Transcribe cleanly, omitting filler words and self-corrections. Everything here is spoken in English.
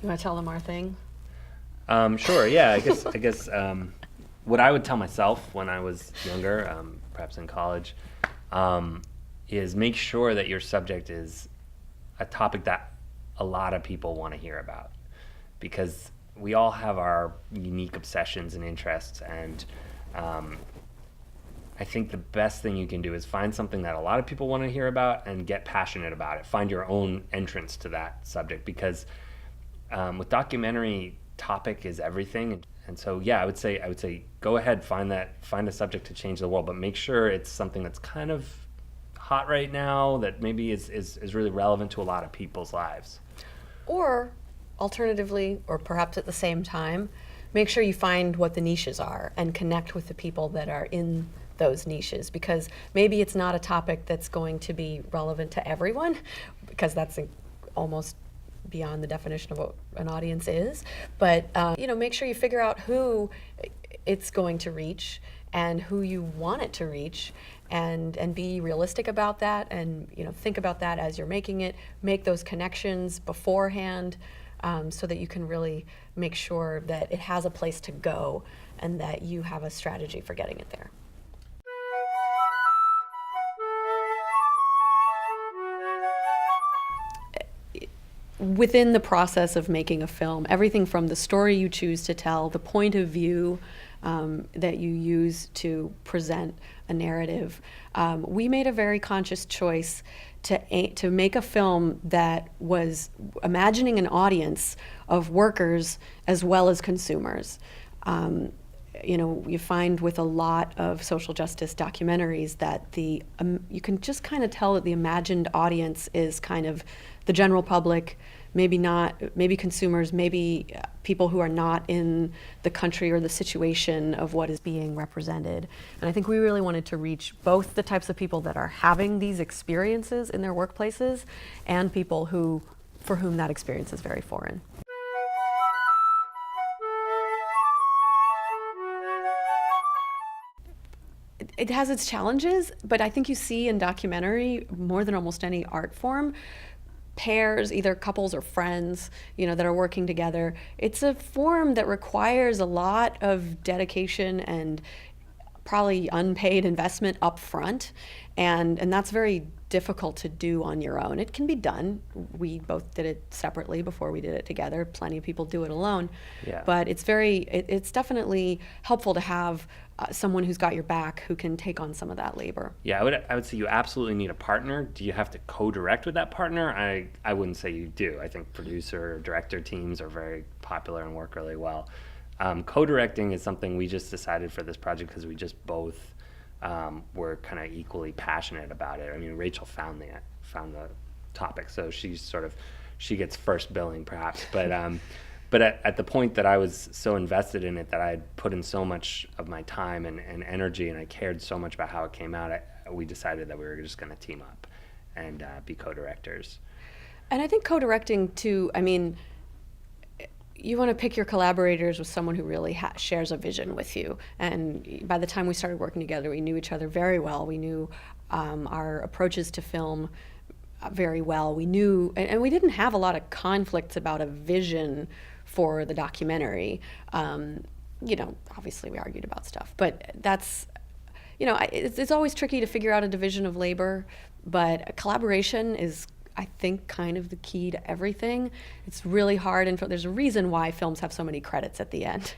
You want to tell them our thing? Sure. Yeah. I guess what I would tell myself when I was younger, perhaps in college, is make sure that your subject is a topic that a lot of people want to hear about, because we all have our unique obsessions and interests, and I think the best thing you can do is find something that a lot of people want to hear about and get passionate about it. Find your own entrance to that subject, because with documentary, topic is everything. And so, yeah, I would say go ahead, find a subject to change the world, but make sure it's something that's kind of hot right now, that maybe is really relevant to a lot of people's lives. Or alternatively, or perhaps at the same time, make sure you find what the niches are and connect with the people that are in those niches, because maybe it's not a topic that's going to be relevant to everyone, because that's almost beyond the definition of what an audience is. But make sure you figure out who it's going to reach and who you want it to reach, and be realistic about that, and think about that as you're making it. Make those connections beforehand, so that you can really make sure that it has a place to go and that you have a strategy for getting it there. Within the process of making a film, everything from the story you choose to tell, the point of view that you use to present a narrative, we made a very conscious choice to make a film that was imagining an audience of workers as well as consumers. You find with a lot of social justice documentaries that you can just kind of tell that the imagined audience is kind of the general public, maybe consumers, maybe people who are not in the country or the situation of what is being represented. And I think we really wanted to reach both the types of people that are having these experiences in their workplaces and people for whom that experience is very foreign. It has its challenges, but I think you see in documentary, more than almost any art form, pairs, either couples or friends, that are working together. It's a form that requires a lot of dedication and probably unpaid investment up front, and that's very difficult to do on your own. It can be done. We both did it separately before we did it together. Plenty of people do it alone. Yeah. But it's definitely helpful to have someone who's got your back, who can take on some of that labor. Yeah, I would say you absolutely need a partner. Do you have to co-direct with that partner? I wouldn't say you do. I think producer or director teams are very popular and work really well. Co-directing is something we just decided for this project because we just both were kind of equally passionate about it. I mean, Rachel found the topic, so she gets first billing perhaps, but at the point that I was so invested in it, that I had put in so much of my time and energy, and I cared so much about how it came out, we decided that we were just going to team up and be co-directors. And I think co-directing too, you want to pick your collaborators with someone who really shares a vision with you. And by the time we started working together, we knew each other very well. We knew our approaches to film very well. We knew, and we didn't have a lot of conflicts about a vision for the documentary. Obviously we argued about stuff, but that's, it's always tricky to figure out a division of labor, but collaboration is, I think, kind of the key to everything. It's really hard, and there's a reason why films have so many credits at the end.